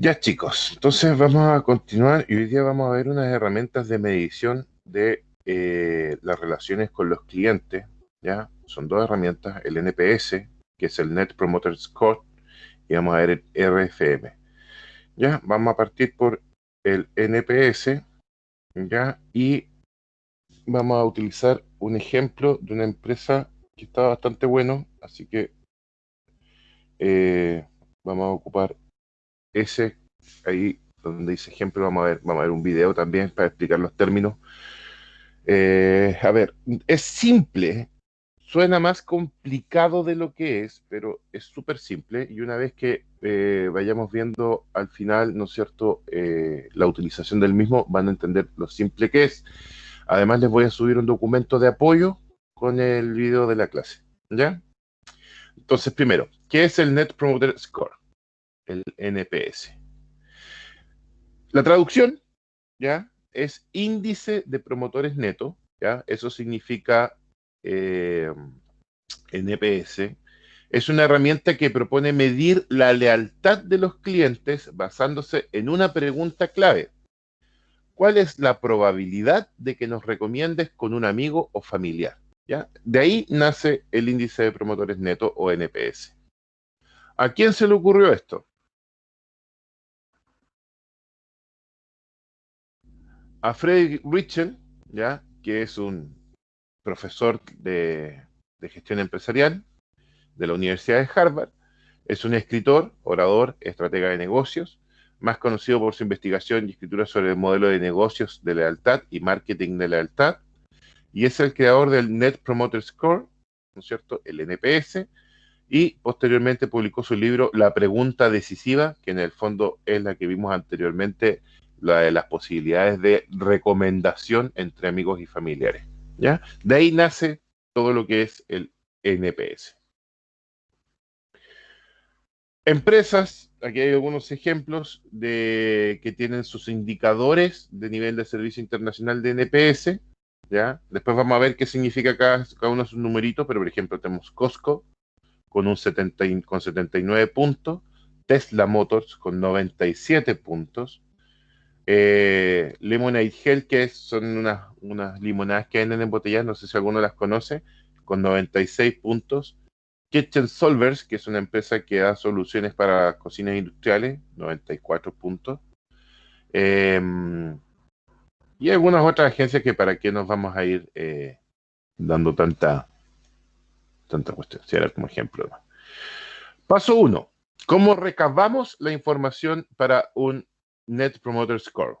Ya chicos, entonces vamos a continuar y hoy día vamos a ver unas herramientas de medición de las relaciones con los clientes. ¿Ya? Son dos herramientas, el NPS, que es el Net Promoter Score, y vamos a ver el RFM. ¿Ya? Vamos a partir por el NPS, ¿ya? Y vamos a utilizar un ejemplo de una empresa que está bastante bueno, así que eh, vamos a ocupar ese ahí donde dice ejemplo, vamos a ver un video también para explicar los términos. A ver, es simple, suena más complicado de lo que es, pero es súper simple y una vez que vayamos viendo al final, ¿no es cierto?, la utilización del mismo, van a entender lo simple que es. Además, les voy a subir un documento de apoyo con el video de la clase, ¿ya? Entonces, primero, ¿qué es el Net Promoter Score? El NPS. La traducción, ¿ya? Es índice de promotores neto, ¿ya? Eso significa eh, NPS. Es una herramienta que propone medir la lealtad de los clientes basándose en una pregunta clave. ¿Cuál es la probabilidad de que nos recomiendes con un amigo o familiar? ¿Ya? De ahí nace el índice de promotores neto o NPS. ¿A quién se le ocurrió esto? A Frederick Ritschel, ¿ya? Que es un profesor de gestión empresarial de la Universidad de Harvard. Es un escritor, orador, estratega de negocios, más conocido por su investigación y escritura sobre el modelo de negocios de lealtad y marketing de lealtad, y es el creador del Net Promoter Score, ¿no es cierto?, el NPS, y posteriormente publicó su libro La pregunta decisiva, que en el fondo es la que vimos anteriormente, la de las posibilidades de recomendación entre amigos y familiares. ¿Ya? De ahí nace todo lo que es el NPS. Empresas, aquí hay algunos ejemplos de que tienen sus indicadores de nivel de servicio internacional de NPS, ¿ya? Después vamos a ver qué significa cada uno de sus numeritos, pero por ejemplo tenemos Costco con un 79 puntos, Tesla Motors con 97 puntos, Lemonade Health, que son unas limonadas que venden en botellas, no sé si alguno las conoce, con 96 puntos, Kitchen Solvers, que es una empresa que da soluciones para cocinas industriales, 94 puntos. Eh, y algunas otras agencias que para qué nos vamos a ir dando tanta cuestión. Si era como ejemplo. ¿No? Paso 1. ¿Cómo recabamos la información para un Net Promoter Score?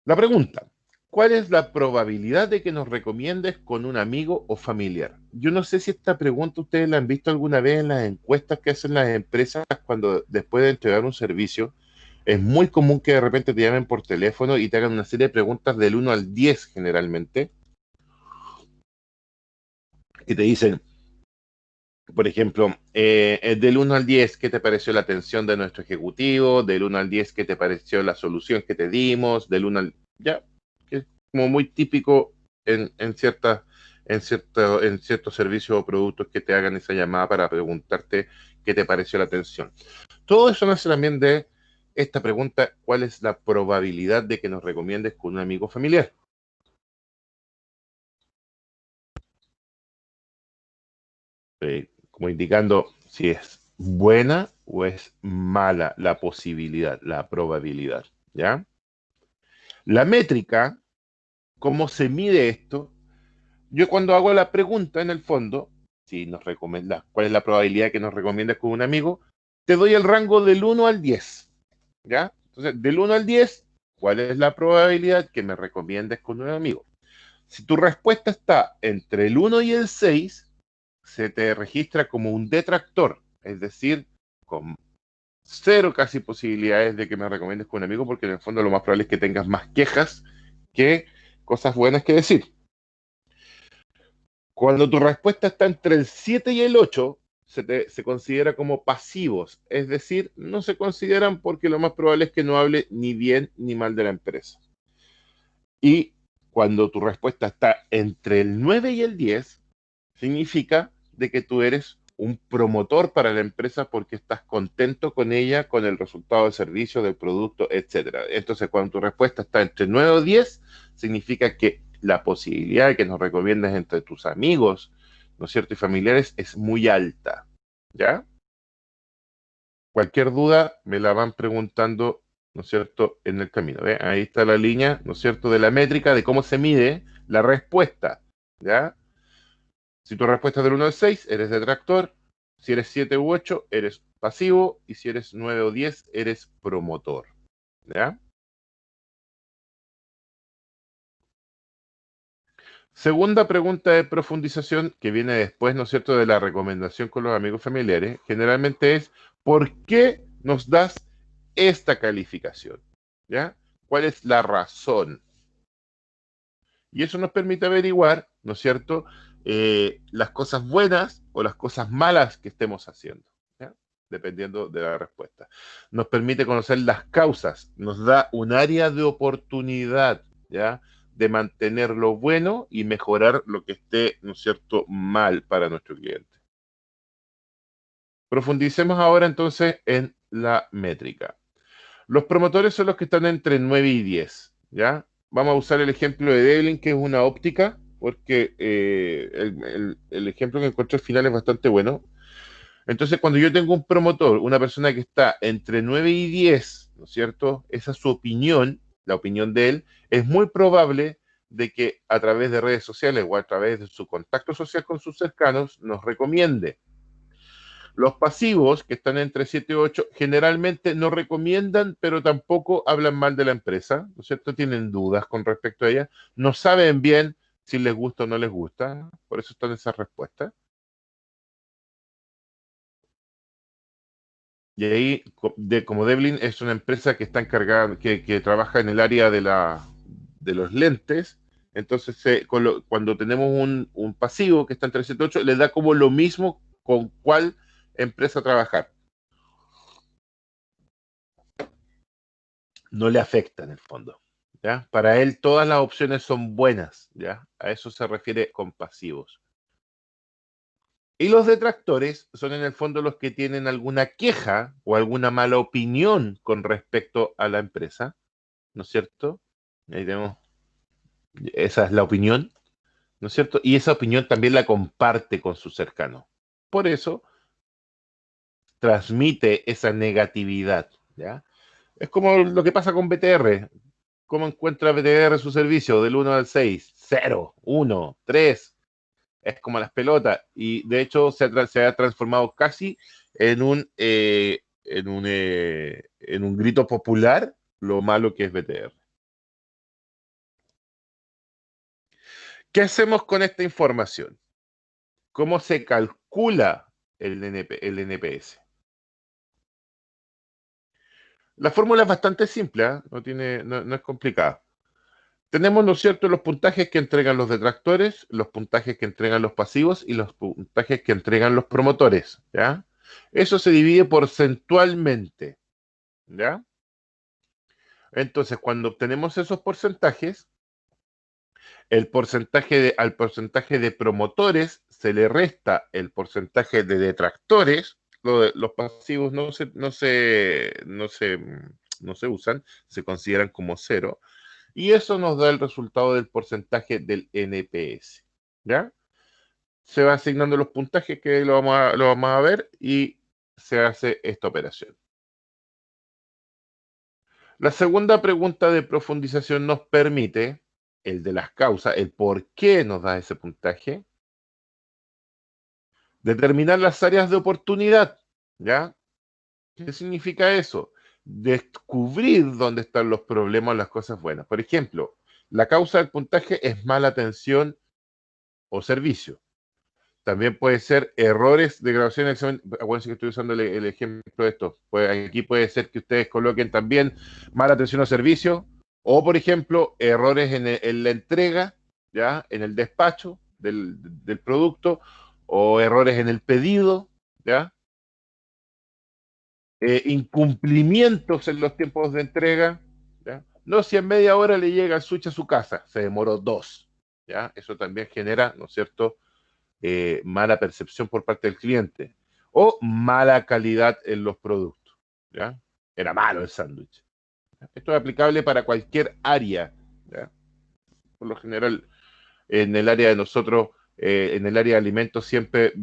La pregunta, ¿cuál es la probabilidad de que nos recomiendes con un amigo o familiar? Yo no sé si esta pregunta ustedes la han visto alguna vez en las encuestas que hacen las empresas cuando después de entregar un servicio. Es muy común que de repente te llamen por teléfono y te hagan una serie de preguntas del 1 al 10 generalmente, y te dicen, por ejemplo, del 1 al 10, ¿qué te pareció la atención de nuestro ejecutivo? Del 1 al 10, ¿qué te pareció la solución que te dimos? Del 1 al... Ya, que es como muy típico en ciertos servicios o productos que te hagan esa llamada para preguntarte qué te pareció la atención. Todo eso nace también de esta pregunta, ¿cuál es la probabilidad de que nos recomiendes con un amigo familiar? Como indicando si es buena o es mala la posibilidad, la probabilidad, ¿ya? La métrica, ¿cómo se mide esto? Yo cuando hago la pregunta, en el fondo, si nos recomienda, ¿cuál es la probabilidad de que nos recomiendes con un amigo? Te doy el rango del 1 al 10, ¿ya? Entonces, del 1 al 10, ¿cuál es la probabilidad que me recomiendes con un amigo? Si tu respuesta está entre el 1 y el 6, se te registra como un detractor, es decir, con cero casi posibilidades de que me recomiendes con un amigo, porque en el fondo lo más probable es que tengas más quejas que cosas buenas que decir. Cuando tu respuesta está entre el 7 y el 8, se considera como pasivos, es decir, no se consideran porque lo más probable es que no hable ni bien ni mal de la empresa. Y cuando tu respuesta está entre el 9 y el 10, significa de que tú eres un promotor para la empresa porque estás contento con ella, con el resultado del servicio, del producto, etcétera. Entonces, cuando tu respuesta está entre 9 o 10, significa que la posibilidad de que nos recomiendes entre tus amigos, ¿no es cierto?, y familiares es muy alta, ¿ya? Cualquier duda me la van preguntando, ¿no es cierto?, en el camino. ¿Ve? Ahí está la línea, ¿no es cierto?, de la métrica de cómo se mide la respuesta, ¿ya? Si tu respuesta es del 1 al 6, eres detractor. Si eres 7 u 8, eres pasivo. Y si eres 9 o 10, eres promotor, ¿ya? Segunda pregunta de profundización que viene después, ¿no es cierto?, de la recomendación con los amigos familiares, generalmente es, ¿por qué nos das esta calificación? ¿Ya? ¿Cuál es la razón? Y eso nos permite averiguar, ¿no es cierto?, las cosas buenas o las cosas malas que estemos haciendo, ¿ya? Dependiendo de la respuesta. Nos permite conocer las causas, nos da un área de oportunidad, ¿ya?, de mantener lo bueno y mejorar lo que esté, ¿no es cierto?, mal para nuestro cliente. Profundicemos ahora entonces en la métrica. Los promotores son los que están entre 9 y 10, ¿ya? Vamos a usar el ejemplo de Devlin, que es una óptica, porque el ejemplo que encuentro al final es bastante bueno. Entonces, cuando yo tengo un promotor, una persona que está entre 9 y 10, ¿no es cierto? Esa es su opinión, la opinión de él, es muy probable de que a través de redes sociales o a través de su contacto social con sus cercanos nos recomiende. Los pasivos, que están entre 7 y 8, generalmente no recomiendan, pero tampoco hablan mal de la empresa, ¿no es cierto? Tienen dudas con respecto a ella, no saben bien si les gusta o no les gusta, por eso están esas respuestas. Y ahí, como Devlin es una empresa que está encargada, que trabaja en el área de los lentes, entonces cuando tenemos un pasivo que está entre 7 y 8, le da como lo mismo con cuál empresa trabajar. No le afecta en el fondo, ¿ya? Para él todas las opciones son buenas, ¿ya? A eso se refiere con pasivos. Y los detractores son en el fondo los que tienen alguna queja o alguna mala opinión con respecto a la empresa, ¿no es cierto? Ahí tenemos, esa es la opinión, ¿no es cierto? Y esa opinión también la comparte con su cercano. Por eso transmite esa negatividad, ¿ya? Es como lo que pasa con BTR. ¿Cómo encuentra BTR su servicio? Del 1 al 6. 0, 1, 3. Es como las pelotas. Y de hecho se ha transformado casi en un grito popular lo malo que es BTR. ¿Qué hacemos con esta información? ¿Cómo se calcula el NPS? La fórmula es bastante simple, ¿eh? No es complicada. Tenemos, ¿no es cierto?, los puntajes que entregan los detractores, los puntajes que entregan los pasivos y los puntajes que entregan los promotores, ¿ya? Eso se divide porcentualmente, ¿ya? Entonces, cuando obtenemos esos porcentajes, al porcentaje de promotores se le resta el porcentaje de detractores. Los pasivos no se usan, se consideran como cero. Y eso nos da el resultado del porcentaje del NPS, ¿ya? Se va asignando los puntajes que lo vamos a ver y se hace esta operación. La segunda pregunta de profundización nos permite, el de las causas, el por qué nos da ese puntaje, determinar las áreas de oportunidad, ¿ya? ¿Qué significa eso? Descubrir dónde están los problemas, las cosas buenas. Por ejemplo, la causa del puntaje es mala atención o servicio. También puede ser errores de grabación del examen. Acuérdense que estoy usando el ejemplo de esto. Pues aquí puede ser que ustedes coloquen también mala atención o servicio, o por ejemplo, errores en la entrega, ¿ya? En el despacho del producto, o errores en el pedido, ¿ya? Incumplimientos en los tiempos de entrega, ¿ya? No, si en media hora le llega el switch a su casa, se demoró 2, ¿ya? Eso también genera, ¿no es cierto?, mala percepción por parte del cliente o mala calidad en los productos. ¿Ya? Era malo el sándwich. Esto es aplicable para cualquier área. ¿Ya? Por lo general, en el área de nosotros, en el área de alimentos, siempre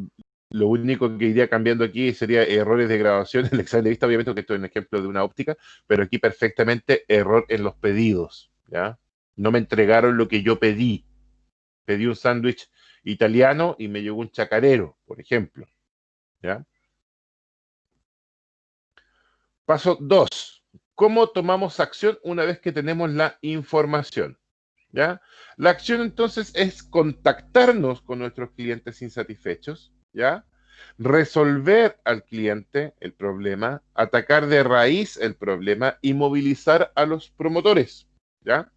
lo único que iría cambiando aquí sería errores de grabación en el examen de vista, obviamente, que esto es un ejemplo de una óptica, pero aquí perfectamente error en los pedidos. ¿Ya? No me entregaron lo que yo pedí. Pedí un sándwich italiano y me llegó un chacarero, por ejemplo. ¿Ya? Paso 2. ¿Cómo tomamos acción una vez que tenemos la información? ¿Ya? La acción entonces es contactarnos con nuestros clientes insatisfechos, ¿ya? Resolver al cliente el problema, atacar de raíz el problema y movilizar a los promotores, ¿ya?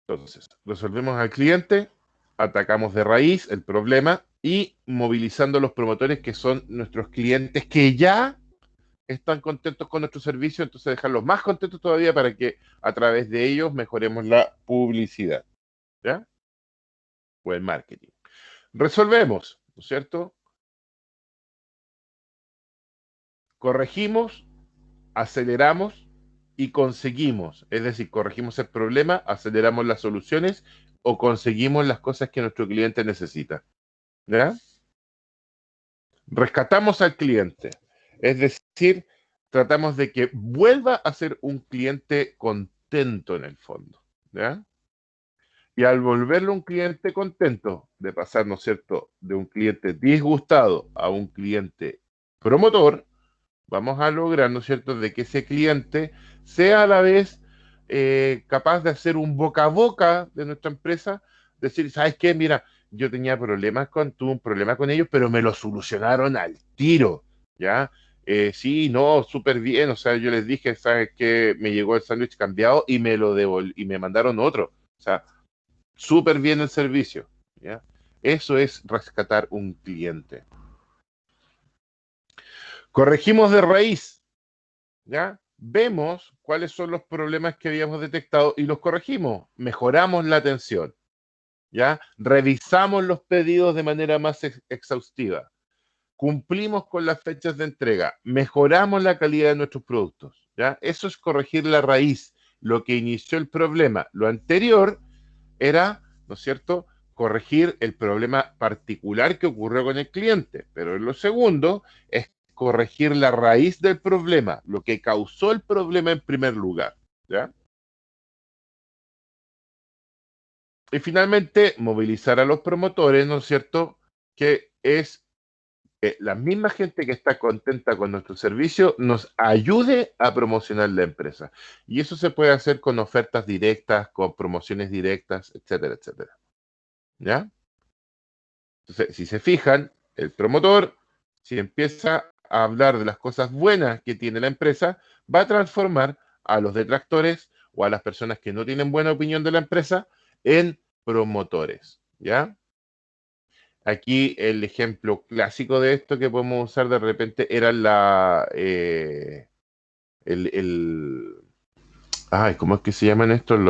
Entonces, resolvemos al cliente, atacamos de raíz el problema y movilizando a los promotores que son nuestros clientes que ya están contentos con nuestro servicio, entonces dejarlos más contentos todavía para que a través de ellos mejoremos la publicidad, ¿ya? O el marketing. Resolvemos, ¿no es cierto? Corregimos, aceleramos y conseguimos. Es decir, corregimos el problema, aceleramos las soluciones o conseguimos las cosas que nuestro cliente necesita, ¿ya? Rescatamos al cliente. Es decir, tratamos de que vuelva a ser un cliente contento en el fondo, ¿ya? Y al volverlo un cliente contento, de pasar, ¿no es cierto?, de un cliente disgustado a un cliente promotor, vamos a lograr, ¿no es cierto?, de que ese cliente sea a la vez capaz de hacer un boca a boca de nuestra empresa, decir, ¿sabes qué? Mira, yo tenía problemas tuve un problema con ellos, pero me lo solucionaron al tiro, ¿ya? Sí, no, súper bien, o sea, yo les dije, ¿sabes qué? Me llegó el sándwich cambiado y y me mandaron otro, o sea, súper bien el servicio, ¿ya? Eso es rescatar un cliente. Corregimos de raíz, ¿ya? Vemos cuáles son los problemas que habíamos detectado y los corregimos. Mejoramos la atención, ¿ya? Revisamos los pedidos de manera más exhaustiva. Cumplimos con las fechas de entrega. Mejoramos la calidad de nuestros productos, ¿ya? Eso es corregir la raíz, lo que inició el problema. Lo anterior era, ¿no es cierto?, corregir el problema particular que ocurrió con el cliente. Pero lo segundo es corregir la raíz del problema, lo que causó el problema en primer lugar, ¿ya? Y finalmente, movilizar a los promotores, ¿no es cierto?, que es la misma gente que está contenta con nuestro servicio nos ayude a promocionar la empresa. Y eso se puede hacer con ofertas directas, con promociones directas, etcétera, etcétera. ¿Ya? Entonces, si se fijan, el promotor, si empieza a hablar de las cosas buenas que tiene la empresa, va a transformar a los detractores o a las personas que no tienen buena opinión de la empresa en promotores, ¿ya? Aquí el ejemplo clásico de esto que podemos usar de repente era el ay, ¿cómo es que se llaman estos?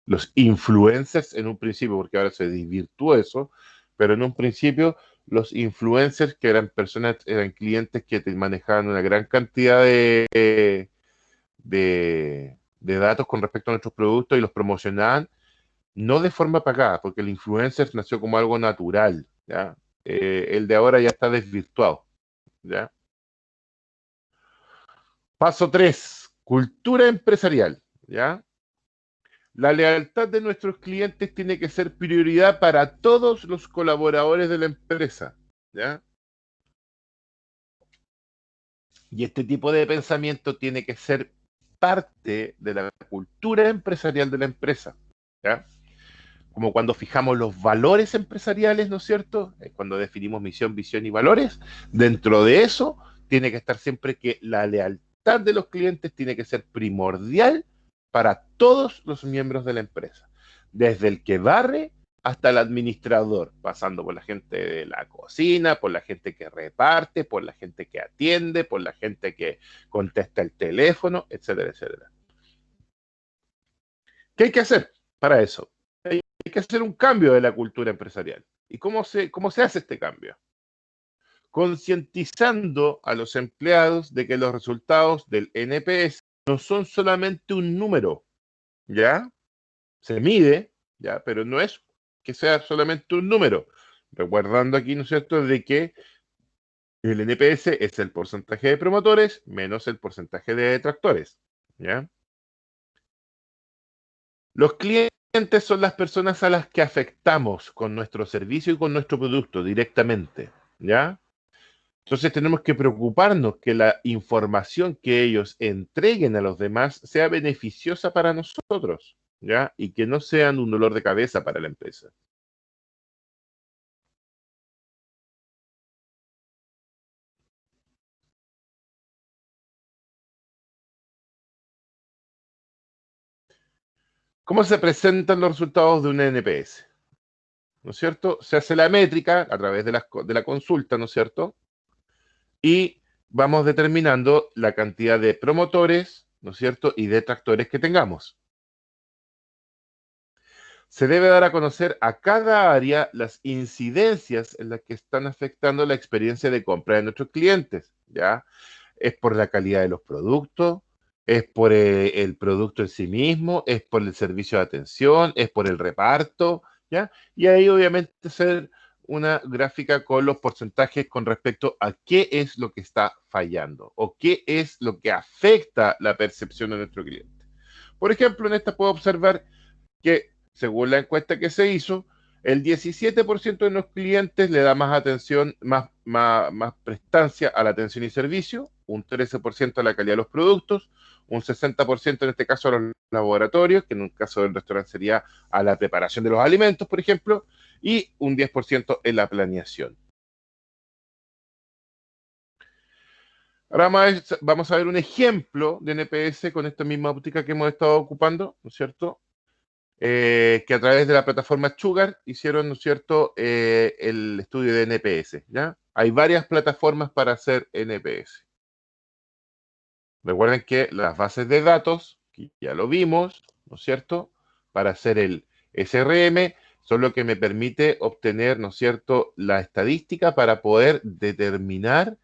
Los influencers en un principio, porque ahora se desvirtuó eso, pero en un principio los influencers, que eran personas, eran clientes que te manejaban una gran cantidad de datos con respecto a nuestros productos y los promocionaban, no de forma pagada, porque el influencer nació como algo natural, ¿ya? El de ahora ya está desvirtuado, ¿ya? Paso 3, cultura empresarial, ¿ya? La lealtad de nuestros clientes tiene que ser prioridad para todos los colaboradores de la empresa, ¿ya? Y este tipo de pensamiento tiene que ser parte de la cultura empresarial de la empresa, ¿ya? Como cuando fijamos los valores empresariales, ¿no es cierto? Cuando definimos misión, visión y valores, dentro de eso tiene que estar siempre que la lealtad de los clientes tiene que ser primordial para todos los miembros de la empresa, desde el que barre hasta el administrador, pasando por la gente de la cocina, por la gente que reparte, por la gente que atiende, por la gente que contesta el teléfono, etcétera, etcétera. ¿Qué hay que hacer para eso? hay que hacer un cambio de la cultura empresarial. ¿Y cómo se hace este cambio? Concientizando a los empleados de que los resultados del NPS no son solamente un número, ¿ya? Se mide, ¿ya? Pero no es que sea solamente un número. Recordando aquí, ¿no es cierto?, de que el NPS es el porcentaje de promotores menos el porcentaje de detractores, ¿ya? Los clientes son las personas a las que afectamos con nuestro servicio y con nuestro producto directamente, ¿ya? Entonces tenemos que preocuparnos que la información que ellos entreguen a los demás sea beneficiosa para nosotros, ¿ya? Y que no sean un dolor de cabeza para la empresa. ¿Cómo se presentan los resultados de un NPS? ¿No es cierto? Se hace la métrica a través de la consulta, ¿no es cierto? Y vamos determinando la cantidad de promotores, ¿no es cierto? Y detractores que tengamos. Se debe dar a conocer a cada área las incidencias en las que están afectando la experiencia de compra de nuestros clientes, ¿ya? Es por la calidad de los productos, es por el producto en sí mismo, es por el servicio de atención, es por el reparto, ¿ya? Y ahí obviamente hacer una gráfica con los porcentajes con respecto a qué es lo que está fallando o qué es lo que afecta la percepción de nuestro cliente. Por ejemplo, en esta puedo observar que, según la encuesta que se hizo, el 17% de los clientes le da más atención, más prestancia a la atención y servicio, un 13% a la calidad de los productos, un 60% en este caso a los laboratorios, que en un caso del restaurante sería a la preparación de los alimentos, por ejemplo, y un 10% en la planeación. Ahora vamos a ver un ejemplo de NPS con esta misma óptica que hemos estado ocupando, ¿no es cierto? Que a través de la plataforma Sugar hicieron, ¿no es cierto?, el estudio de NPS, ¿ya? Hay varias plataformas para hacer NPS. Recuerden que las bases de datos, que ya lo vimos, ¿no es cierto?, para hacer el SRM, son lo que me permite obtener, ¿no es cierto?, la estadística para poder determinar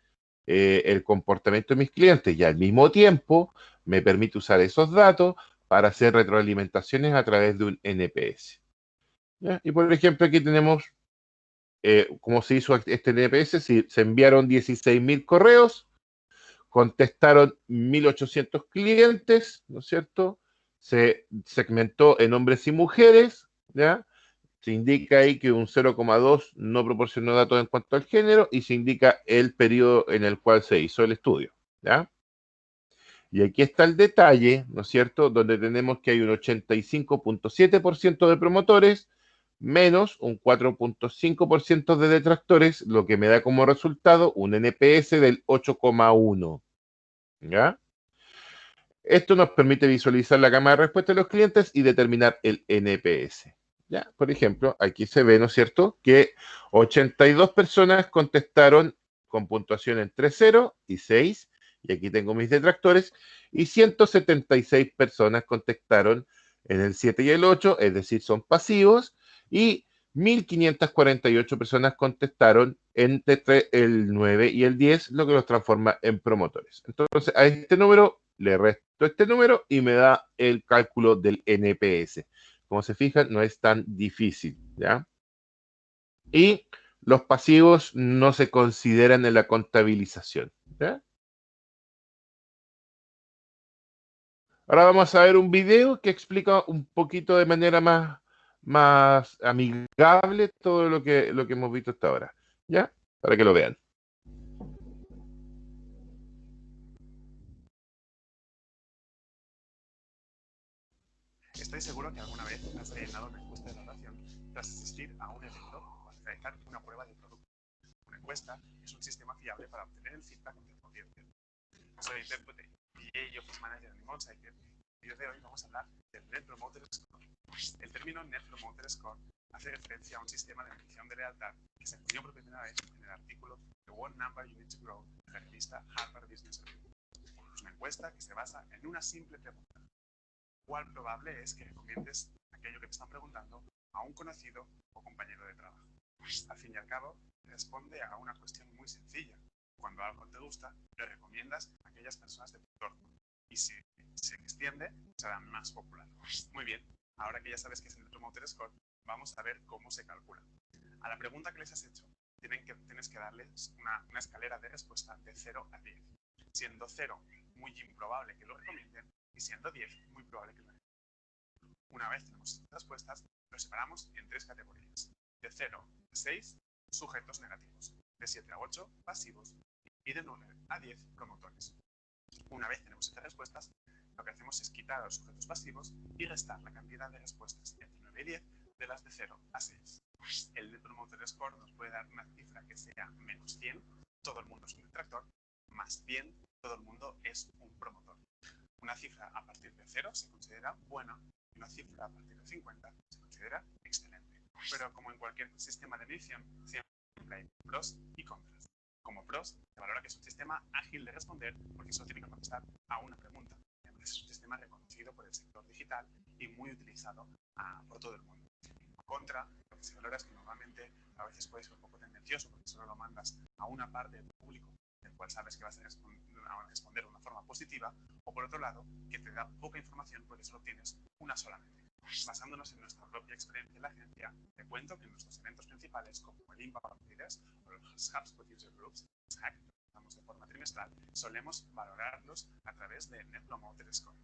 el comportamiento de mis clientes y al mismo tiempo me permite usar esos datos para hacer retroalimentaciones a través de un NPS. ¿Ya? Y por ejemplo, aquí tenemos cómo se hizo este NPS. Se enviaron 16.000 correos, contestaron 1.800 clientes, ¿no es cierto? Se segmentó en hombres y mujeres, ¿ya? Se indica ahí que un 0,2 no proporcionó datos en cuanto al género y se indica el periodo en el cual se hizo el estudio, ¿ya? Y aquí está el detalle, ¿no es cierto?, donde tenemos que hay un 85,7% de promotores menos un 4,5% de detractores, lo que me da como resultado un NPS del 8,1. ¿Ya? Esto nos permite visualizar la gama de respuesta de los clientes y determinar el NPS. ¿Ya? Por ejemplo, aquí se ve, ¿no es cierto?, que 82 personas contestaron con puntuación entre 0 y 6, y aquí tengo mis detractores, y 176 personas contestaron en el 7 y el 8, es decir, son pasivos, y 1.548 personas contestaron entre el 9 y el 10, lo que los transforma en promotores. Entonces, a este número le resto este número y me da el cálculo del NPS. Como se fijan, no es tan difícil, ¿ya? Y los pasivos no se consideran en la contabilización, ¿ya? Ahora vamos a ver un video que explica un poquito de manera más amigable todo lo que hemos visto hasta ahora, ¿ya? Para que lo vean. Estoy seguro que alguna vez has rellenado una encuesta de valoración tras asistir a un evento o al realizar una prueba de producto. Una encuesta es un sistema fiable para obtener el feedback del cliente. Soy Pep Botey, PA y Office Manager en Insider. En el vídeo de hoy vamos a hablar del Net Promoter Score. El término Net Promoter Score hace referencia a un sistema de medición de lealtad que se acuñó por primera vez en el artículo The One Number You Need to Grow de la revista Harvard Business Review. Es una encuesta que se basa en una simple pregunta: ¿cuál probable es que recomiendes aquello que te están preguntando a un conocido o compañero de trabajo. Al fin y al cabo, responde a una cuestión muy sencilla. Cuando algo te gusta, le recomiendas a aquellas personas de tu entorno. Y si se extiende, será más popular. Muy bien, ahora que ya sabes qué es el Net Promoter Score, vamos a ver cómo se calcula. A la pregunta que les has hecho, tienes que darles una escalera de respuesta de 0 a 10. Siendo 0 muy improbable que lo recomienden y siendo 10 muy probable que lo recomienden. Una vez tenemos estas respuestas, lo separamos en 3 categorías. De 0 a 6, sujetos negativos. De 7 a 8, pasivos. Y de 9 a 10, promotores. Una vez tenemos estas respuestas, lo que hacemos es quitar a los sujetos pasivos y restar la cantidad de respuestas entre 9 y 10 de las de 0 a 6. El Net Promoter Score nos puede dar una cifra que sea menos 100, todo el mundo es un detractor, más 100, todo el mundo es un promotor. Una cifra a partir de 0 se considera buena y una cifra a partir de 50 se considera excelente. Pero como en cualquier sistema de medición, siempre hay pros y contras. Como pros, se valora que es un sistema ágil de responder porque solo tiene que contestar a una pregunta. Además, es un sistema reconocido por el sector digital y muy utilizado por todo el mundo. En contra, lo que se valora es que normalmente a veces puede ser un poco tendencioso porque solo lo mandas a una parte del público del cual sabes que vas a responder de una forma positiva, o por otro lado, que te da poca información porque solo tienes una sola métrica. Basándonos en nuestra propia experiencia en la agencia, te cuento que en nuestros eventos principales, como el Impact Leaders o los HubSpot User Groups, que estamos de forma trimestral, solemos valorarlos a través de Net Promoter Score.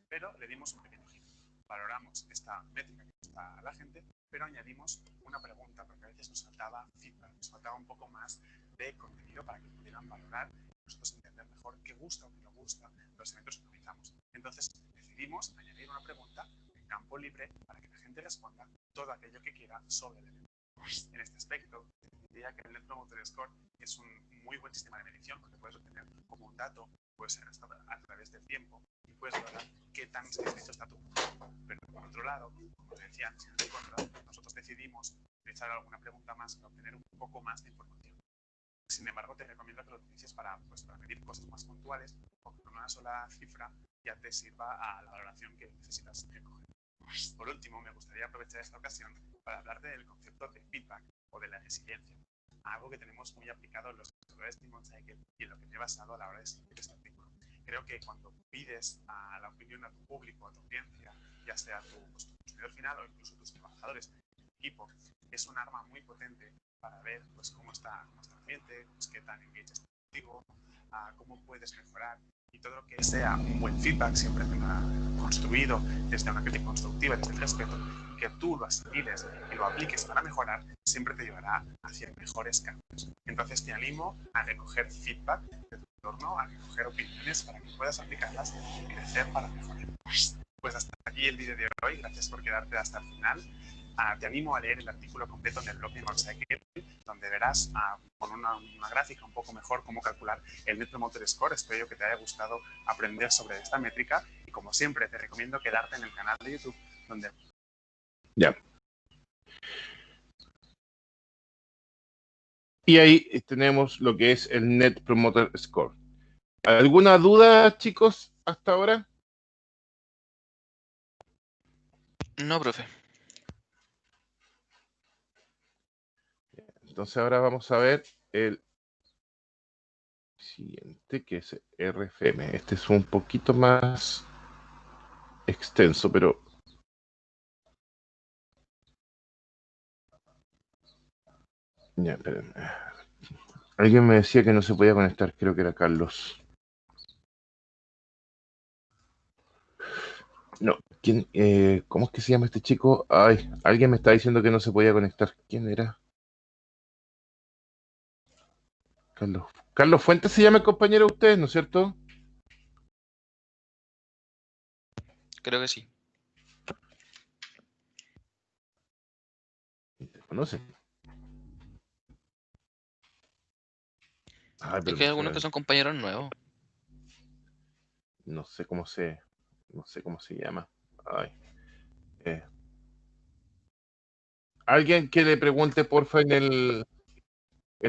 Pero le dimos un pequeño giro. Valoramos esta métrica que nos da la gente, pero añadimos una pregunta, porque a veces nos faltaba feedback, nos faltaba un poco más de contenido para que pudieran valorar y nosotros entender mejor qué gusta o qué no gusta los eventos que organizamos. Entonces decidimos añadir una pregunta en campo libre para que la gente responda todo aquello que quiera sobre el evento. En este aspecto, diría que el Net Promoter Score es un muy buen sistema de medición porque puedes obtener como un dato, puede ser a través del tiempo y puedes valorar qué tan satisfecho está tu público. Pero por otro lado, como te decía antes, en contra, nosotros decidimos utilizar alguna pregunta más para obtener un poco más de información. Sin embargo, te recomiendo que lo utilices para medir cosas más puntuales o que con una sola cifra ya te sirva a la valoración que necesitas recoger. Por último, me gustaría aprovechar esta ocasión para hablar del concepto de feedback o de la resiliencia, algo que tenemos muy aplicado en los creadores de Demon Cycle y en lo que me he basado a la hora de escribir este artículo. Creo que cuando pides a la opinión a tu público, a tu audiencia, ya sea tu consumidor final o incluso tus trabajadores en tu equipo, es un arma muy potente para ver cómo está el ambiente, qué tan engaged está contigo, cómo puedes mejorar, y todo lo que sea un buen feedback, siempre construido desde una crítica constructiva, desde el respeto, que tú lo asimiles y lo apliques para mejorar, siempre te llevará hacia mejores cambios. Entonces te animo a recoger feedback de tu entorno, a recoger opiniones para que puedas aplicarlas y crecer para mejorar. Pues hasta aquí el vídeo de hoy, gracias por quedarte hasta el final. Te animo a leer el artículo completo en el blog de Motorcycle, donde verás con una gráfica un poco mejor cómo calcular el Net Promoter Score. Espero que te haya gustado aprender sobre esta métrica y, como siempre, te recomiendo quedarte en el canal de YouTube donde... Ya. Y ahí tenemos lo que es el Net Promoter Score. ¿Alguna duda, chicos, hasta ahora? No, profe. Entonces ahora vamos a ver el siguiente, que es RFM. Este es un poquito más extenso, pero... Ya, espérenme. Alguien me decía que no se podía conectar, creo que era Carlos. No, ¿quién? ¿Cómo es que se llama este chico? Ay, alguien me está diciendo que no se podía conectar. ¿Quién era? Carlos. Carlos Fuentes se llama el compañero de ustedes, ¿no es cierto? Creo que sí. ¿Te conocen? Ay, Es pero que me hay algunos suena. que son compañeros nuevos. No sé cómo se. No sé cómo se llama. Ay. eh. Alguien que le pregunte, porfa, en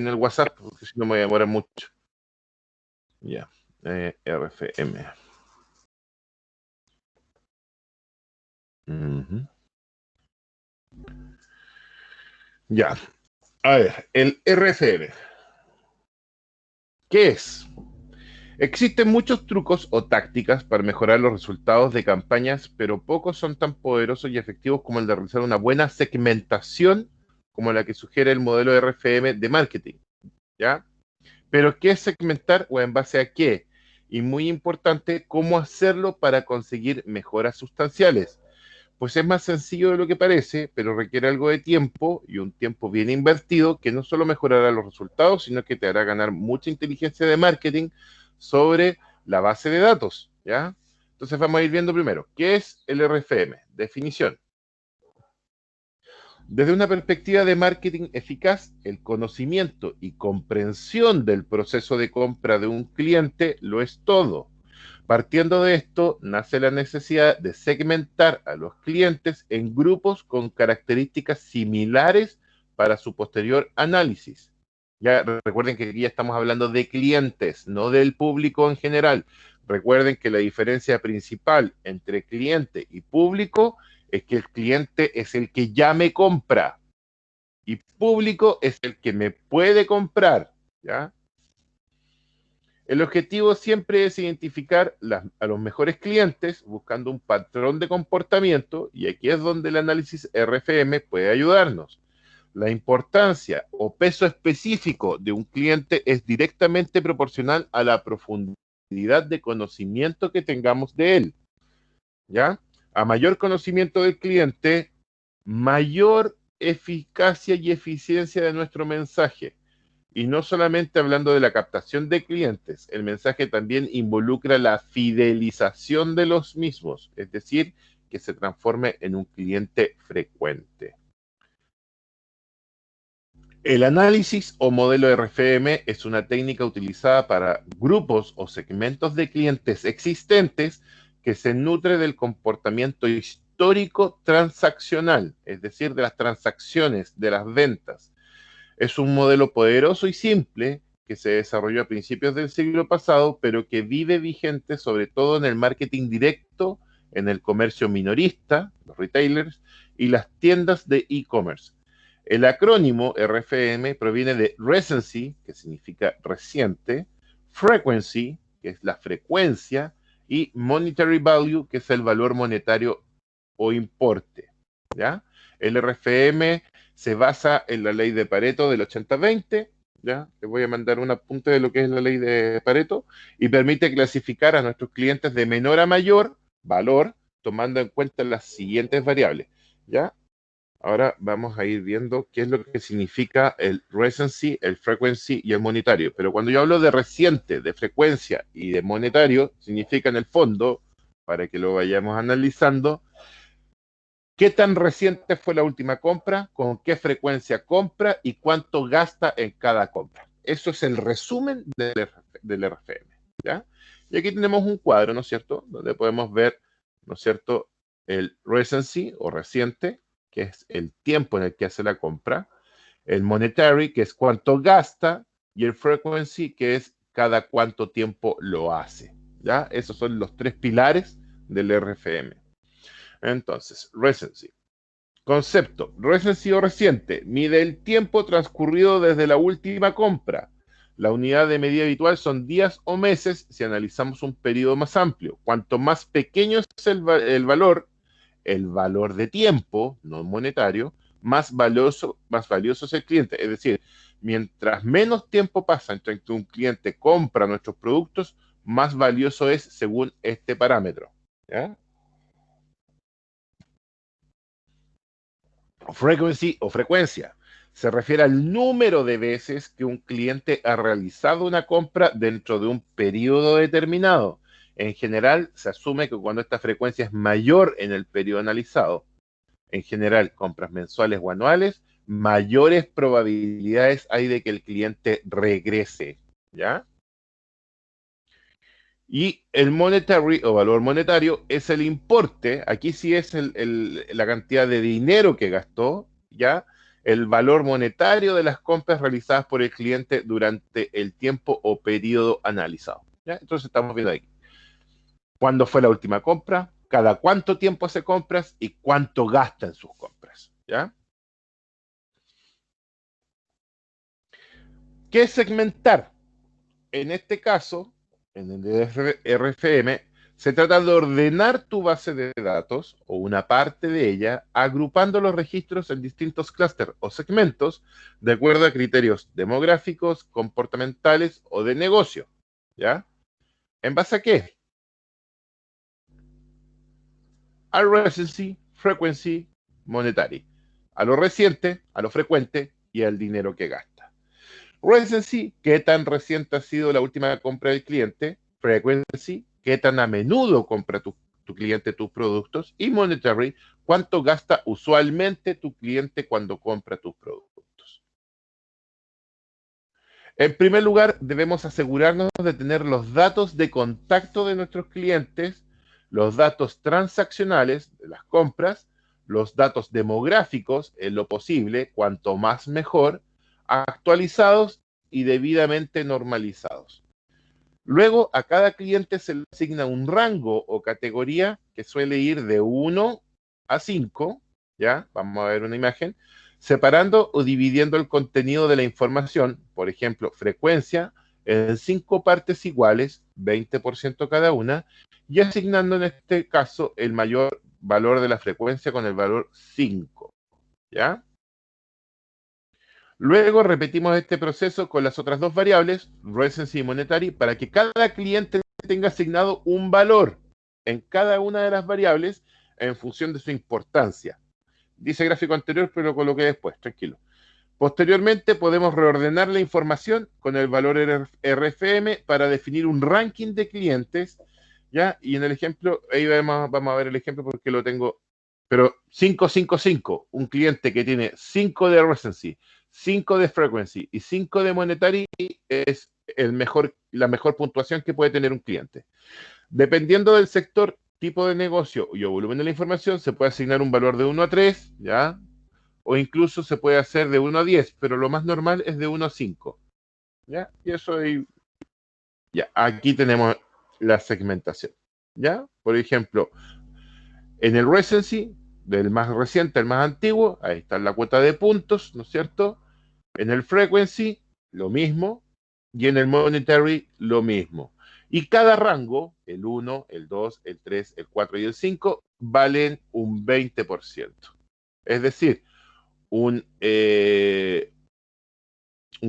el WhatsApp, porque si no me voy a demorar mucho. Ya. RFM. Ujú. Ya. A ver, el RFM. ¿Qué es? Existen muchos trucos o tácticas para mejorar los resultados de campañas, pero pocos son tan poderosos y efectivos como el de realizar una buena segmentación como la que sugiere el modelo RFM de marketing, ¿ya? Pero ¿qué es segmentar o en base a qué? Y muy importante, ¿cómo hacerlo para conseguir mejoras sustanciales? Pues es más sencillo de lo que parece, pero requiere algo de tiempo y un tiempo bien invertido que no solo mejorará los resultados, sino que te hará ganar mucha inteligencia de marketing sobre la base de datos, ¿ya? Entonces vamos a ir viendo primero, ¿qué es el RFM? Definición. Desde una perspectiva de marketing eficaz, el conocimiento y comprensión del proceso de compra de un cliente lo es todo. Partiendo de esto, nace la necesidad de segmentar a los clientes en grupos con características similares para su posterior análisis. Ya recuerden que aquí ya estamos hablando de clientes, no del público en general. Recuerden que la diferencia principal entre cliente y público es que el cliente es el que ya me compra y público es el que me puede comprar, ¿ya? El objetivo siempre es identificar a los mejores clientes buscando un patrón de comportamiento y aquí es donde el análisis RFM puede ayudarnos. La importancia o peso específico de un cliente es directamente proporcional a la profundidad de conocimiento que tengamos de él, ¿ya? A mayor conocimiento del cliente, mayor eficacia y eficiencia de nuestro mensaje. Y no solamente hablando de la captación de clientes, el mensaje también involucra la fidelización de los mismos, es decir, que se transforme en un cliente frecuente. El análisis o modelo RFM es una técnica utilizada para grupos o segmentos de clientes existentes que se nutre del comportamiento histórico transaccional, es decir, de las transacciones, de las ventas. Es un modelo poderoso y simple que se desarrolló a principios del siglo pasado, pero que vive vigente sobre todo en el marketing directo, en el comercio minorista, los retailers, y las tiendas de e-commerce. El acrónimo RFM proviene de recency, que significa reciente, frequency, que es la frecuencia, y monetary value, que es el valor monetario o importe, ¿ya? El RFM se basa en la ley de Pareto del 80-20, ¿ya? Les voy a mandar un apunte de lo que es la ley de Pareto, y permite clasificar a nuestros clientes de menor a mayor valor, tomando en cuenta las siguientes variables, ¿ya? Ahora vamos a ir viendo qué es lo que significa el recency, el frequency y el monetario. Pero cuando yo hablo de reciente, de frecuencia y de monetario, significa en el fondo, para que lo vayamos analizando, ¿qué tan reciente fue la última compra? ¿Con qué frecuencia compra? ¿Y cuánto gasta en cada compra? Eso es el resumen del RFM, ¿ya? Y aquí tenemos un cuadro, ¿no es cierto? Donde podemos ver, ¿no es cierto? El recency o reciente, que es el tiempo en el que hace la compra. El monetary, que es cuánto gasta. Y el frequency, que es cada cuánto tiempo lo hace, ¿ya? Esos son los tres pilares del RFM. Entonces, recency. Concepto. Recency o reciente. Mide el tiempo transcurrido desde la última compra. La unidad de medida habitual son días o meses si analizamos un periodo más amplio. Cuanto más pequeño es el valor de tiempo, no monetario, más valioso es el cliente. Es decir, mientras menos tiempo pasa entre que un cliente compra nuestros productos, más valioso es según este parámetro, ¿ya? Frequency o frecuencia. Se refiere al número de veces que un cliente ha realizado una compra dentro de un periodo determinado. En general, se asume que cuando esta frecuencia es mayor en el periodo analizado, en general compras mensuales o anuales, mayores probabilidades hay de que el cliente regrese, ¿ya? Y el monetary o valor monetario es el importe, aquí sí es la cantidad de dinero que gastó, ¿ya? El valor monetario de las compras realizadas por el cliente durante el tiempo o periodo analizado, ¿ya? Entonces estamos viendo aquí. ¿Cuándo fue la última compra? ¿Cada cuánto tiempo hace compras? ¿Y cuánto gasta en sus compras? ¿Ya? ¿Qué es segmentar? En este caso, en el RFM, se trata de ordenar tu base de datos o una parte de ella, agrupando los registros en distintos clústeres o segmentos de acuerdo a criterios demográficos, comportamentales o de negocio. ¿Ya? ¿En base a qué? Al recency, frequency, monetary. A lo reciente, a lo frecuente y al dinero que gasta. Recency, qué tan reciente ha sido la última compra del cliente. Frequency, qué tan a menudo compra tu cliente tus productos. Y monetary, cuánto gasta usualmente tu cliente cuando compra tus productos. En primer lugar, debemos asegurarnos de tener los datos de contacto de nuestros clientes, los datos transaccionales de las compras, los datos demográficos, en lo posible, cuanto más mejor, actualizados y debidamente normalizados. Luego, a cada cliente se le asigna un rango o categoría que suele ir de 1 a 5, ¿ya? Vamos a ver una imagen, separando o dividiendo el contenido de la información, por ejemplo, frecuencia, en 5 partes iguales, 20% cada una, y asignando en este caso el mayor valor de la frecuencia con el valor 5, ¿ya? Luego repetimos este proceso con las otras dos variables, recency y monetary, para que cada cliente tenga asignado un valor en cada una de las variables en función de su importancia. Dice gráfico anterior, pero lo coloqué después, tranquilo. Posteriormente podemos reordenar la información con el valor RFM para definir un ranking de clientes, ¿ya? Y en el ejemplo, ahí vamos a ver el ejemplo porque lo tengo, pero 555, un cliente que tiene 5 de recency, 5 de frequency y 5 de monetary es la mejor puntuación que puede tener un cliente. Dependiendo del sector, tipo de negocio y o volumen de la información, se puede asignar un valor de 1 a 3, ¿ya? O incluso se puede hacer de 1 a 10, pero lo más normal es de 1 a 5. ¿Ya? Y eso ahí, ya, aquí tenemos la segmentación. ¿Ya? Por ejemplo, en el recency, del más reciente al más antiguo, ahí está la cuota de puntos, ¿no es cierto? En el frequency, lo mismo. Y en el monetary, lo mismo. Y cada rango, el 1, el 2, el 3, el 4 y el 5, valen un 20%. Es decir, un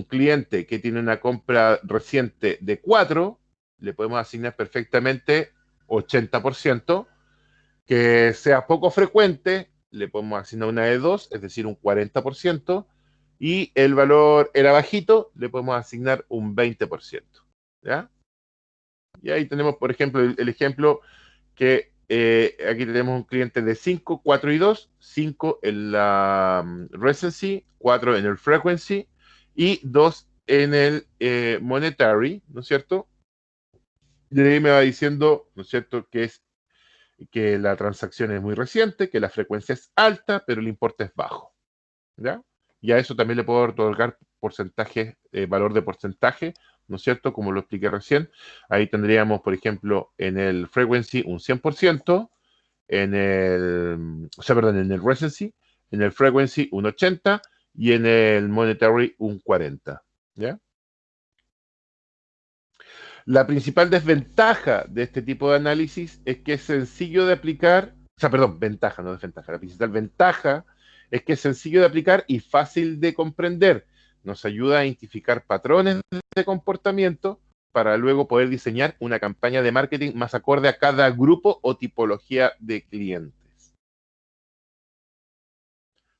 cliente que tiene una compra reciente de 4, le podemos asignar perfectamente 80%, que sea poco frecuente, le podemos asignar una de 2, es decir, un 40%, y el valor era bajito, le podemos asignar un 20%. ¿Ya? Y ahí tenemos, por ejemplo, el ejemplo que aquí tenemos un cliente de 5, 4 y 2, 5 en la recency, 4 en el frequency y 2 en el monetary, ¿no es cierto? Y ahí me va diciendo, ¿no es cierto?, que la transacción es muy reciente, que la frecuencia es alta, pero el importe es bajo. ¿Ya? Y a eso también le puedo otorgar porcentaje, valor de porcentaje, ¿no es cierto? Como lo expliqué recién. Ahí tendríamos, por ejemplo, en el frequency un 100%, en el recency, en el frequency un 80% y en el monetary un 40%. ¿Ya? La principal desventaja de este tipo de análisis es que es sencillo de aplicar, o sea, perdón, ventaja, no desventaja. La principal ventaja es que es sencillo de aplicar y fácil de comprender. Nos ayuda a identificar patrones de comportamiento para luego poder diseñar una campaña de marketing más acorde a cada grupo o tipología de clientes.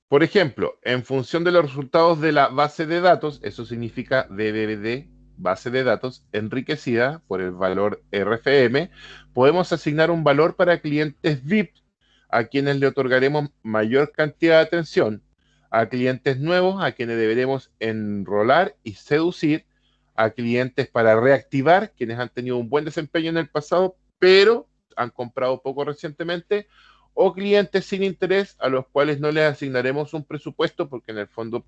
Por ejemplo, en función de los resultados de la base de datos, eso significa DBD, base de datos enriquecida por el valor RFM, podemos asignar un valor para clientes VIP a quienes le otorgaremos mayor cantidad de atención, a clientes nuevos a quienes deberemos enrolar y seducir, a clientes para reactivar, quienes han tenido un buen desempeño en el pasado, pero han comprado poco recientemente, o clientes sin interés a los cuales no les asignaremos un presupuesto porque en el fondo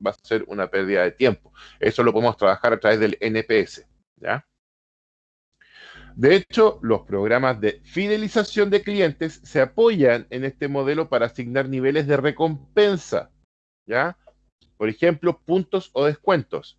va a ser una pérdida de tiempo. Eso lo podemos trabajar a través del NPS, ¿ya? De hecho, los programas de fidelización de clientes se apoyan en este modelo para asignar niveles de recompensa, ¿ya? Por ejemplo, puntos o descuentos.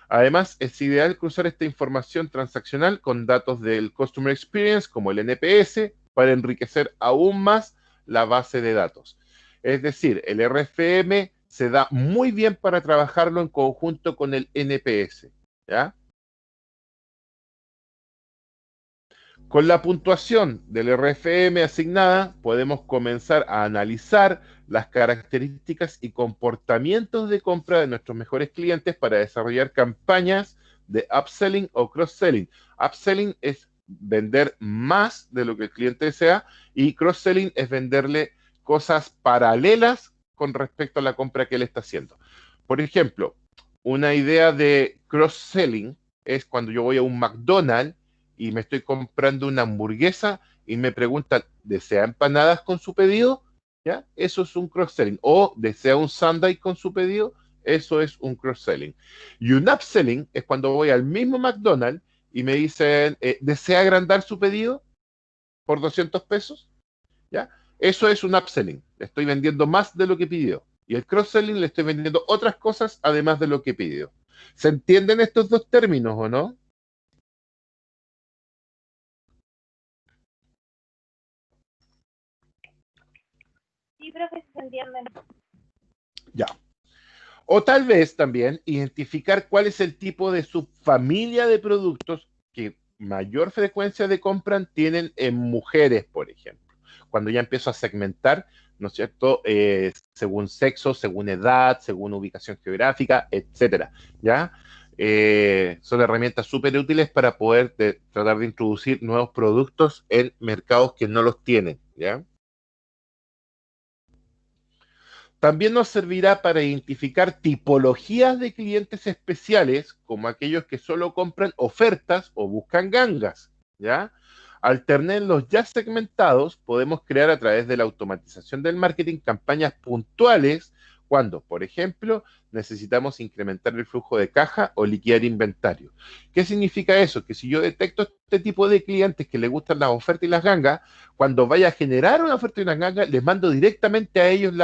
Además, es ideal cruzar esta información transaccional con datos del Customer Experience, como el NPS, para enriquecer aún más la base de datos. Es decir, el RFM se da muy bien para trabajarlo en conjunto con el NPS, ¿ya? Con la puntuación del RFM asignada, podemos comenzar a analizar las características y comportamientos de compra de nuestros mejores clientes para desarrollar campañas de upselling o cross-selling. Upselling es vender más de lo que el cliente desea y cross-selling es venderle cosas paralelas con respecto a la compra que él está haciendo. Por ejemplo, una idea de cross-selling es cuando yo voy a un McDonald's y me estoy comprando una hamburguesa y me preguntan, ¿desea empanadas con su pedido? ¿Ya? Eso es un cross-selling. O ¿desea un sundae con su pedido? Eso es un cross-selling. Y un upselling es cuando voy al mismo McDonald's y me dicen, ¿desea agrandar su pedido por 200 pesos? ¿Ya? Eso es un upselling. Le estoy vendiendo más de lo que pidió. Y el cross-selling le estoy vendiendo otras cosas además de lo que pidió. ¿Se entienden estos dos términos o no? Sí, profe, se entienden. Ya. O tal vez también identificar cuál es el tipo de subfamilia de productos que mayor frecuencia de compra tienen en mujeres, por ejemplo. Cuando ya empiezo a segmentar, ¿no es cierto? Según sexo, según edad, según ubicación geográfica, etcétera, ¿ya? Son herramientas súper útiles para poder tratar de introducir nuevos productos en mercados que no los tienen, ¿ya? También nos servirá para identificar tipologías de clientes especiales, como aquellos que solo compran ofertas o buscan gangas, ¿ya? Al tenerlos ya segmentados, podemos crear a través de la automatización del marketing campañas puntuales cuando, por ejemplo, necesitamos incrementar el flujo de caja o liquidar inventario. ¿Qué significa eso? Que si yo detecto este tipo de clientes que les gustan las ofertas y las gangas, cuando vaya a generar una oferta y una ganga, les mando directamente a ellos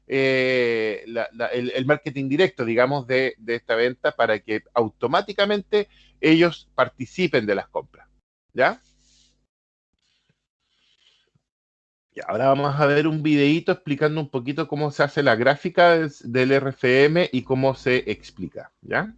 el marketing directo, digamos, de esta venta para que automáticamente ellos participen de las compras. ¿Ya? Y ahora vamos a ver un videito explicando un poquito cómo se hace la gráfica del RFM y cómo se explica. ¿Ya?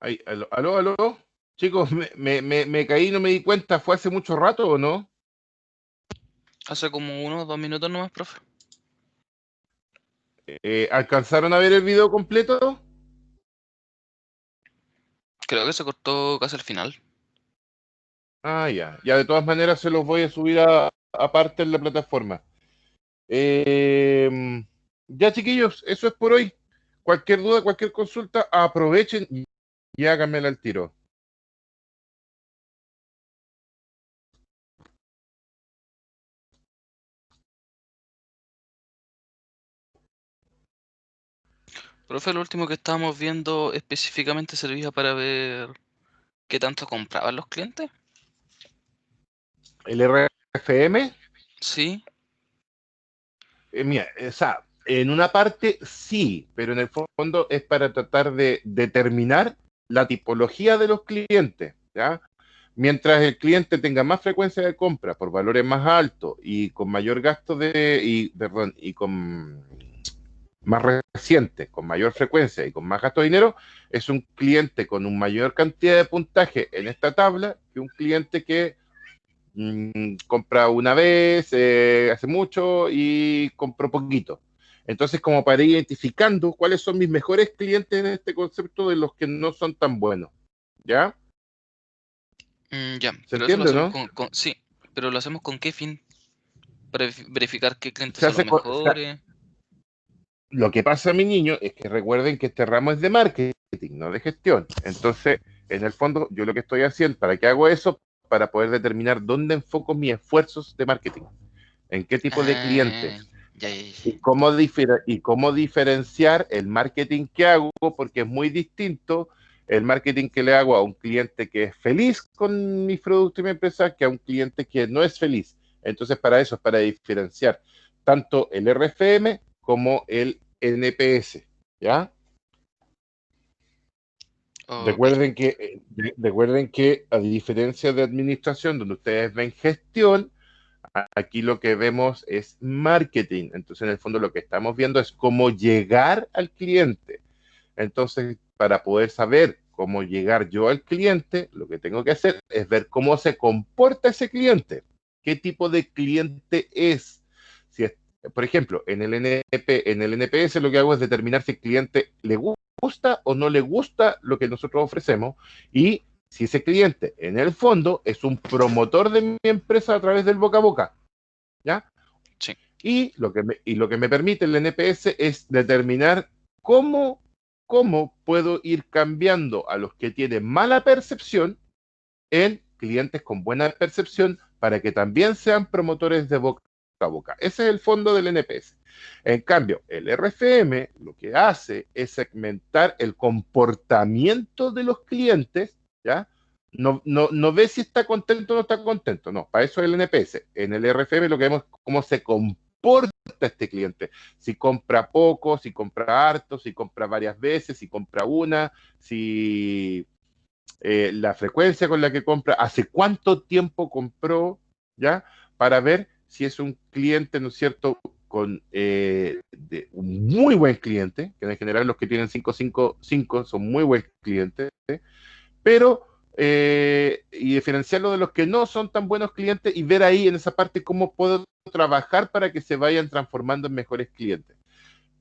Ahí, aló, aló, aló. Chicos, me caí, no me di cuenta. ¿Fue hace mucho rato o no? Hace como 1 o 2 minutos nomás, profe. ¿Alcanzaron a ver el video completo? Creo que se cortó casi al final. Ah, ya. Ya, de todas maneras se los voy a subir aparte en la plataforma. Ya, chiquillos, eso es por hoy. Cualquier duda, cualquier consulta, aprovechen y háganmela al tiro. Profe, lo último que estábamos viendo específicamente servía para ver qué tanto compraban los clientes. El RFM, Sí. mira, o sea, en una parte sí, pero en el fondo es para tratar de determinar la tipología de los clientes, ¿ya? Mientras el cliente tenga más frecuencia de compra por valores más altos y con mayor gasto y con más reciente, con mayor frecuencia y con más gasto de dinero, es un cliente con una mayor cantidad de puntaje en esta tabla que un cliente que compra una vez, hace mucho y compró poquito. Entonces, como para ir identificando cuáles son mis mejores clientes en este concepto de los que no son tan buenos. ¿Ya? Ya, ¿Se pero eso lo entiende, hacemos no? sí, pero lo hacemos con qué fin, para verificar qué clientes Se son los hace mejores. lo que pasa, mi niño, es que recuerden que este ramo es de marketing, no de gestión. Entonces, en el fondo, yo lo que estoy haciendo, ¿para qué hago eso? Para poder determinar dónde enfoco mis esfuerzos de marketing, en qué tipo de Ah, clientes ya, ya, ya. y cómo diferenciar el marketing que hago, porque es muy distinto el marketing que le hago a un cliente que es feliz con mi producto y mi empresa que a un cliente que no es feliz. Entonces, para eso es para diferenciar tanto el RFM como el NPS, ¿ya? Ok. Recuerden que a diferencia de administración, donde ustedes ven gestión, aquí lo que vemos es marketing. Entonces, en el fondo, lo que estamos viendo es cómo llegar al cliente. Entonces, para poder saber cómo llegar yo al cliente, lo que tengo que hacer es ver cómo se comporta ese cliente. ¿Qué tipo de cliente es? Si es por ejemplo, en el NPS lo que hago es determinar si el cliente le gusta o no le gusta lo que nosotros ofrecemos y si ese cliente en el fondo es un promotor de mi empresa a través del boca a boca. ¿Ya? Sí. Y lo que me permite el NPS es determinar cómo puedo ir cambiando a los que tienen mala percepción en clientes con buena percepción para que también sean promotores de boca a boca. Ese es el fondo del NPS. En cambio, el RFM lo que hace es segmentar el comportamiento de los clientes, ¿ya? No ve si está contento o no está contento, no, para eso es el NPS. En el RFM lo que vemos es cómo se comporta este cliente, si compra poco, si compra harto, si compra varias veces, si compra una, si la frecuencia con la que compra, hace cuánto tiempo compró, ¿ya? Para ver si es un cliente, ¿no es cierto?, con un muy buen cliente, que en general los que tienen 555 son muy buen clientes, pero y diferenciarlo de los que no son tan buenos clientes y ver ahí en esa parte cómo puedo trabajar para que se vayan transformando en mejores clientes.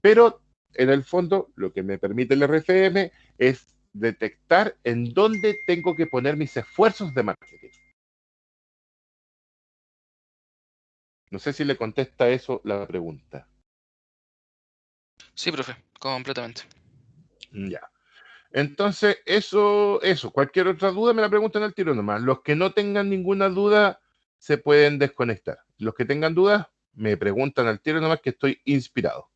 Pero en el fondo, lo que me permite el RFM es detectar en dónde tengo que poner mis esfuerzos de marketing. No sé si le contesta eso la pregunta. Sí, profe, completamente. Ya. Entonces, eso. Cualquier otra duda me la preguntan al tiro nomás. Los que no tengan ninguna duda se pueden desconectar. Los que tengan dudas me preguntan al tiro nomás que estoy inspirado.